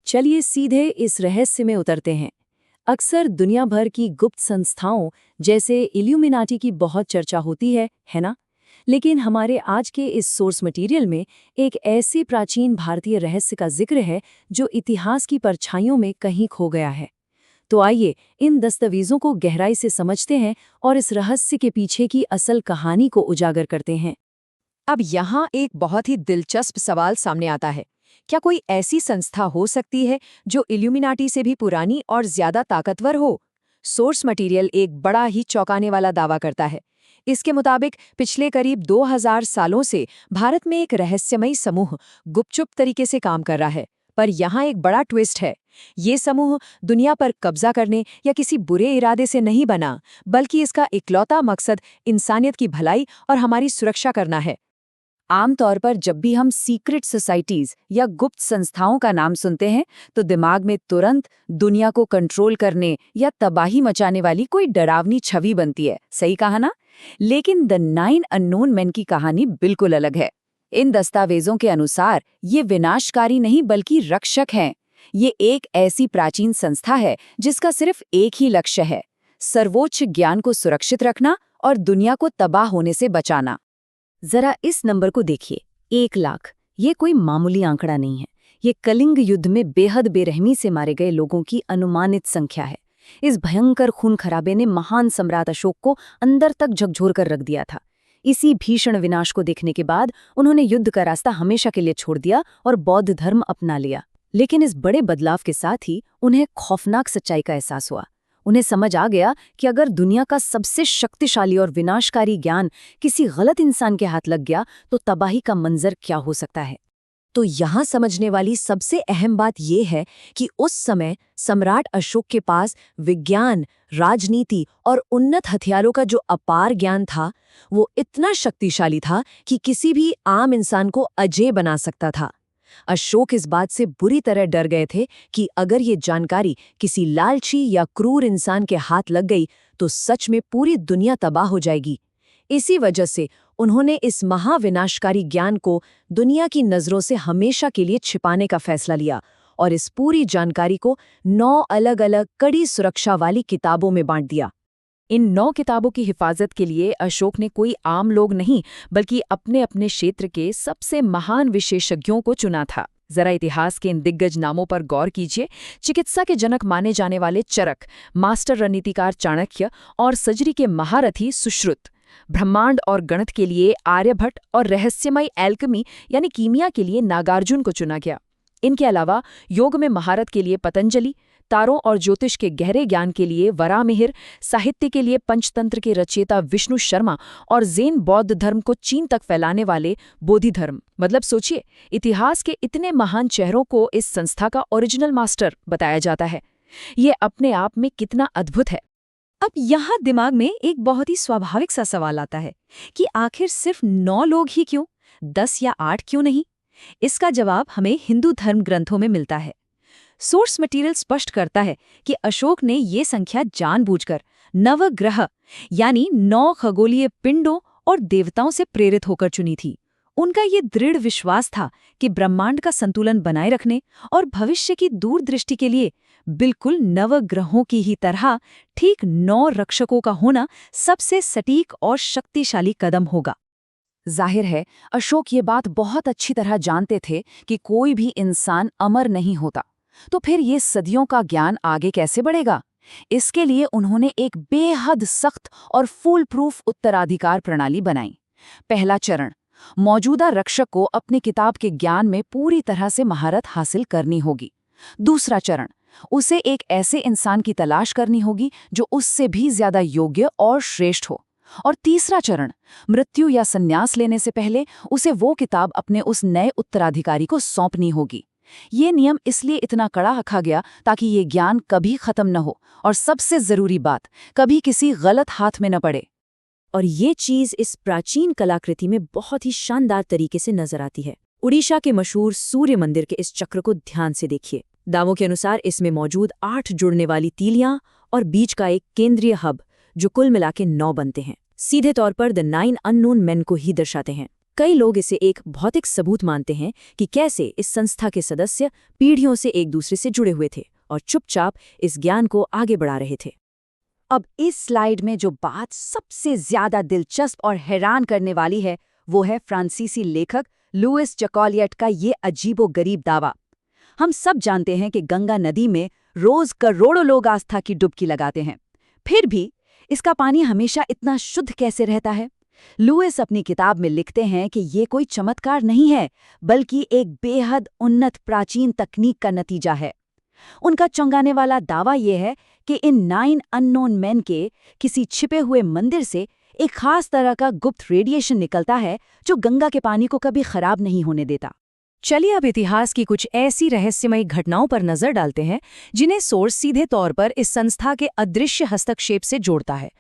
चलिए सीधे इस रहस्य में उतरते हैं। अक्सर दुनिया भर की गुप्त संस्थाओं जैसे इल्यूमिनाटी की बहुत चर्चा होती है ना? लेकिन हमारे आज के इस सोर्स मटेरियल में एक ऐसी प्राचीन भारतीय रहस्य का जिक्र है जो इतिहास की परछाइयों में कहीं खो गया है। तो आइए इन दस्तावेजों को गहराई से समझते हैं और इस रहस्य के पीछे की असल कहानी को उजागर करते हैं। अब यहाँ एक बहुत ही दिलचस्प सवाल सामने आता है। क्या कोई ऐसी संस्था हो सकती है जो इल्यूमिनाटी से भी पुरानी और ज्यादा ताकतवर हो? सोर्स मटेरियल एक बड़ा ही चौंकाने वाला दावा करता है। इसके मुताबिक पिछले करीब 2000 सालों से भारत में एक रहस्यमयी समूह गुपचुप तरीके से काम कर रहा है। पर यहाँ एक बड़ा ट्विस्ट है। ये समूह दुनिया पर कब्जा करने या किसी बुरे इरादे से नहीं बना, बल्कि इसका इकलौता मकसद इंसानियत की भलाई और हमारी सुरक्षा करना है। आमतौर पर जब भी हम सीक्रेट सोसाइटीज या गुप्त संस्थाओं का नाम सुनते हैं तो दिमाग में तुरंत दुनिया को कंट्रोल करने या तबाही मचाने वाली कोई डरावनी छवि बनती है। सही कहा ना? लेकिन द 9 अननोन मैन की कहानी बिल्कुल अलग है। इन दस्तावेजों के अनुसार ये विनाशकारी नहीं बल्कि रक्षक हैं। ये एक ऐसी प्राचीन संस्था है जिसका सिर्फ एक ही लक्ष्य है, सर्वोच्च ज्ञान को सुरक्षित रखना और दुनिया को तबाह होने से बचाना। जरा इस नंबर को देखिए, 1 लाख। ये कोई मामूली आंकड़ा नहीं है। ये कलिंग युद्ध में बेहद बेरहमी से मारे गए लोगों की अनुमानित संख्या है। इस भयंकर खून खराबे ने महान सम्राट अशोक को अंदर तक झकझोर कर रख दिया था। इसी भीषण विनाश को देखने के बाद उन्होंने युद्ध का रास्ता हमेशा के लिए छोड़ दिया और बौद्ध धर्म अपना लिया। लेकिन इस बड़े बदलाव के साथ ही उन्हें खौफनाक सच्चाई का एहसास हुआ। उन्हें समझ आ गया कि अगर दुनिया का सबसे शक्तिशाली और विनाशकारी ज्ञान किसी गलत इंसान के हाथ लग गया तो तबाही का मंजर क्या हो सकता है। तो यहाँ समझने वाली सबसे अहम बात यह है कि उस समय सम्राट अशोक के पास विज्ञान, राजनीति और उन्नत हथियारों का जो अपार ज्ञान था, वो इतना शक्तिशाली था कि किसी भी आम इंसान को अजेय बना सकता था। अशोक इस बात से बुरी तरह डर गए थे कि अगर ये जानकारी किसी लालची या क्रूर इंसान के हाथ लग गई तो सच में पूरी दुनिया तबाह हो जाएगी। इसी वजह से उन्होंने इस महाविनाशकारी ज्ञान को दुनिया की नज़रों से हमेशा के लिए छिपाने का फैसला लिया और इस पूरी जानकारी को 9 अलग-अलग कड़ी सुरक्षा वाली किताबों में बांट दिया। इन 9 किताबों की हिफाजत के लिए अशोक ने कोई आम लोग नहीं बल्कि अपने अपने क्षेत्र के सबसे महान विशेषज्ञों को चुना था। जरा इतिहास के इन दिग्गज नामों पर गौर कीजिए। चिकित्सा के जनक माने जाने वाले चरक, मास्टर रणनीतिकार चाणक्य और सर्जरी के महारथी सुश्रुत, ब्रह्मांड और गणित के लिए आर्यभट्ट और रहस्यमयी एल्केमी यानी कीमिया के लिए नागार्जुन को चुना गया। इनके अलावा योग में महारत के लिए पतंजलि, तारों और ज्योतिष के गहरे ज्ञान के लिए वरामिहिर, साहित्य के लिए पंचतंत्र के रचयिता विष्णु शर्मा और जैन बौद्ध धर्म को चीन तक फैलाने वाले बोधि धर्म। मतलब सोचिए, इतिहास के इतने महान चेहरों को इस संस्था का ओरिजिनल मास्टर बताया जाता है। ये अपने आप में कितना अद्भुत है। अब यहाँ दिमाग में एक बहुत ही स्वाभाविक सा सवाल आता है कि आखिर सिर्फ 9 लोग ही क्यों, 10 या 8 क्यों नहीं? इसका जवाब हमें हिंदू धर्म ग्रंथों में मिलता है। सोर्स मटेरियल स्पष्ट करता है कि अशोक ने ये संख्या जानबूझकर नवग्रह यानी 9 खगोलीय पिंडों और देवताओं से प्रेरित होकर चुनी थी। उनका ये दृढ़ विश्वास था कि ब्रह्मांड का संतुलन बनाए रखने और भविष्य की दूरदृष्टि के लिए बिल्कुल नवग्रहों की ही तरह ठीक 9 रक्षकों का होना सबसे सटीक और शक्तिशाली कदम होगा। जाहिर है अशोक ये बात बहुत अच्छी तरह जानते थे कि कोई भी इंसान अमर नहीं होता। तो फिर ये सदियों का ज्ञान आगे कैसे बढ़ेगा? इसके लिए उन्होंने एक बेहद सख्त और फूल प्रूफ उत्तराधिकार प्रणाली बनाई। पहला चरण, मौजूदा रक्षक को अपनी किताब के ज्ञान में पूरी तरह से महारत हासिल करनी होगी। दूसरा चरण, उसे एक ऐसे इंसान की तलाश करनी होगी जो उससे भी ज्यादा योग्य और श्रेष्ठ हो। और तीसरा चरण, मृत्यु या संन्यास लेने से पहले उसे वो किताब अपने उस नए उत्तराधिकारी को सौंपनी होगी। ये नियम इसलिए इतना कड़ा रखा गया ताकि ये ज्ञान कभी खत्म न हो और सबसे जरूरी बात, कभी किसी गलत हाथ में न पड़े। और ये चीज इस प्राचीन कलाकृति में बहुत ही शानदार तरीके से नजर आती है। उड़ीसा के मशहूर सूर्य मंदिर के इस चक्र को ध्यान से देखिए। दावों के अनुसार इसमें मौजूद 8 जुड़ने वाली तीलियां और बीच का एक केंद्रीय हब जो कुल मिला के 9 बनते हैं, सीधे तौर पर द 9 अननोन मैन को ही दर्शाते हैं। कई लोग इसे एक भौतिक सबूत मानते हैं कि कैसे इस संस्था के सदस्य पीढ़ियों से एक दूसरे से जुड़े हुए थे और चुपचाप इस ज्ञान को आगे बढ़ा रहे थे। अब इस स्लाइड में जो बात सबसे ज्यादा दिलचस्प और हैरान करने वाली है वो है फ्रांसीसी लेखक लुइस जकॉलियट का ये अजीबोगरीब दावा। हम सब जानते हैं कि गंगा नदी में रोज करोड़ों लोग आस्था की डुबकी लगाते हैं, फिर भी इसका पानी हमेशा इतना शुद्ध कैसे रहता है? लुइस अपनी किताब में लिखते हैं कि ये कोई चमत्कार नहीं है, बल्कि एक बेहद उन्नत प्राचीन तकनीक का नतीजा है। उनका चौंकाने वाला दावा यह है कि इन 9 अननोन मैन के किसी छिपे हुए मंदिर से एक खास तरह का गुप्त रेडिएशन निकलता है जो गंगा के पानी को कभी खराब नहीं होने देता। चलिए अब इतिहास की कुछ ऐसी रहस्यमयी घटनाओं पर नजर डालते हैं जिन्हें सोर्स सीधे तौर पर इस संस्था के अदृश्य हस्तक्षेप से जोड़ता है।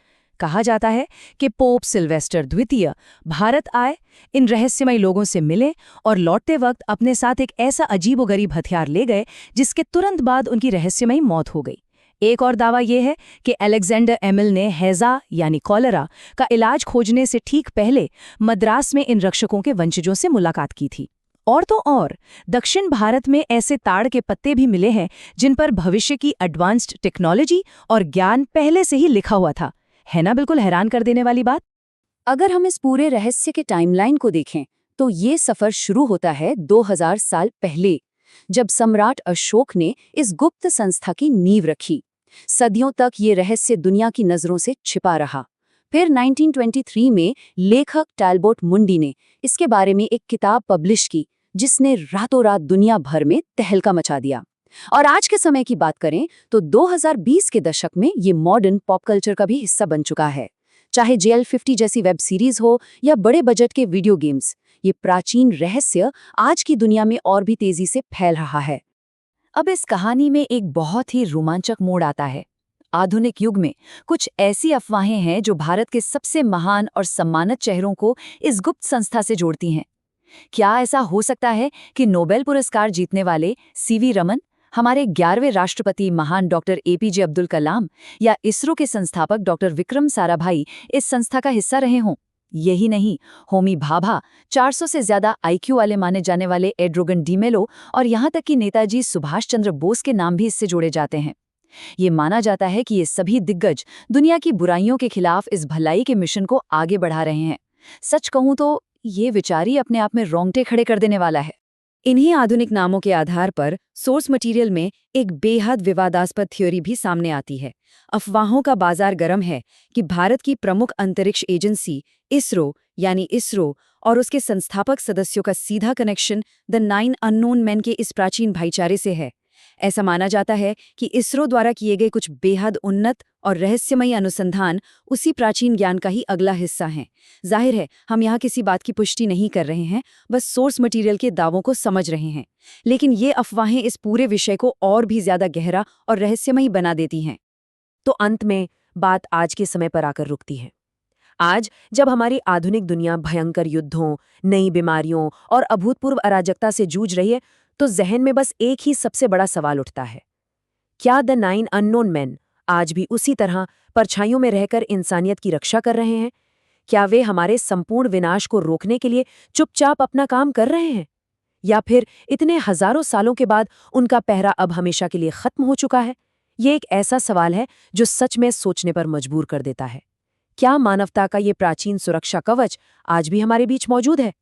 कहा जाता है कि पोप सिल्वेस्टर द्वितीय भारत आए, इन रहस्यमयी लोगों से मिले और लौटते वक्त अपने साथ एक ऐसा अजीबोगरीब हथियार ले गए जिसके तुरंत बाद उनकी रहस्यमयी मौत हो गई। एक और दावा यह है कि अलेक्जेंडर एमिल ने हैजा यानी कॉलरा का इलाज खोजने से ठीक पहले मद्रास में इन रक्षकों के वंशजों से मुलाकात की थी। और तो और दक्षिण भारत में ऐसे ताड़ के पत्ते भी मिले हैं जिन पर भविष्य की एडवांस्ड टेक्नोलॉजी और ज्ञान पहले से ही लिखा हुआ था। है ना बिल्कुल हैरान कर देने वाली बात? अगर हम इस पूरे रहस्य के टाइमलाइन को देखें तो ये सफर शुरू होता है 2000 साल पहले, जब सम्राट अशोक ने इस गुप्त संस्था की नींव रखी। सदियों तक ये रहस्य दुनिया की नजरों से छिपा रहा। फिर 1923 में लेखक टैलबोट मुंडी ने इसके बारे में एक किताब पब्लिश की जिसने रातों रात दुनिया भर में तहलका मचा दिया। और आज के समय की बात करें तो 2020 के दशक में ये मॉडर्न पॉप कल्चर का भी हिस्सा बन चुका है। चाहे JL50 जैसी वेब सीरीज हो या बड़े बजट के वीडियो गेम्स, ये प्राचीन रहस्य आज की दुनिया में और भी तेजी से फैल रहा है। अब इस कहानी में एक बहुत ही रोमांचक मोड़ आता है। आधुनिक युग में कुछ ऐसी अफवाहें हैं जो भारत के सबसे महान और सम्मानित चेहरों को इस गुप्त संस्था से जोड़ती हैं। क्या ऐसा हो सकता है कि नोबेल पुरस्कार जीतने वाले CV रमन, हमारे 11वें राष्ट्रपति महान डॉक्टर APJ अब्दुल कलाम या इसरो के संस्थापक डॉक्टर विक्रम साराभाई इस संस्था का हिस्सा रहे हों? यही नहीं, होमी भाभा, 400 से ज्यादा IQ वाले माने जाने वाले एड्रोगन डीमेलो और यहाँ तक कि नेताजी सुभाष चंद्र बोस के नाम भी इससे जोड़े जाते हैं। ये माना जाता है कि ये सभी दिग्गज दुनिया की बुराइयों के खिलाफ इस भलाई के मिशन को आगे बढ़ा रहे हैं। सच कहूं तो ये विचार ही अपने आप में रोंगटे खड़े कर देने वाला है। इन्हीं आधुनिक नामों के आधार पर सोर्स मटेरियल में एक बेहद विवादास्पद थ्योरी भी सामने आती है। अफवाहों का बाजार गर्म है कि भारत की प्रमुख अंतरिक्ष एजेंसी इसरो और उसके संस्थापक सदस्यों का सीधा कनेक्शन द 9 अननोन मैन के इस प्राचीन भाईचारे से है। ऐसा माना जाता है कि इसरो द्वारा किए गए कुछ बेहद उन्नत और रहस्यमयी अनुसंधान उसी प्राचीन ज्ञान का ही अगला हिस्सा हैं। जाहिर है हम यहाँ किसी बात की पुष्टि नहीं कर रहे हैं, बस सोर्स मटेरियल के दावों को समझ रहे हैं। लेकिन ये अफवाहें इस पूरे विषय को और भी ज्यादा गहरा और रहस्यमयी बना देती हैं। तो अंत में बात आज के समय पर आकर रुकती है। आज जब हमारी आधुनिक दुनिया भयंकर युद्धों, नई बीमारियों और अभूतपूर्व अराजकता से जूझ रही है, तो जहन में बस एक ही सबसे बड़ा सवाल उठता है, क्या द 9 अननोन मैन आज भी उसी तरह परछाइयों में रहकर इंसानियत की रक्षा कर रहे हैं? क्या वे हमारे संपूर्ण विनाश को रोकने के लिए चुपचाप अपना काम कर रहे हैं? या फिर इतने हजारों सालों के बाद उनका पहरा अब हमेशा के लिए खत्म हो चुका है? ये एक ऐसा सवाल है जो सच में सोचने पर मजबूर कर देता है। क्या मानवता का ये प्राचीन सुरक्षा कवच आज भी हमारे बीच मौजूद है?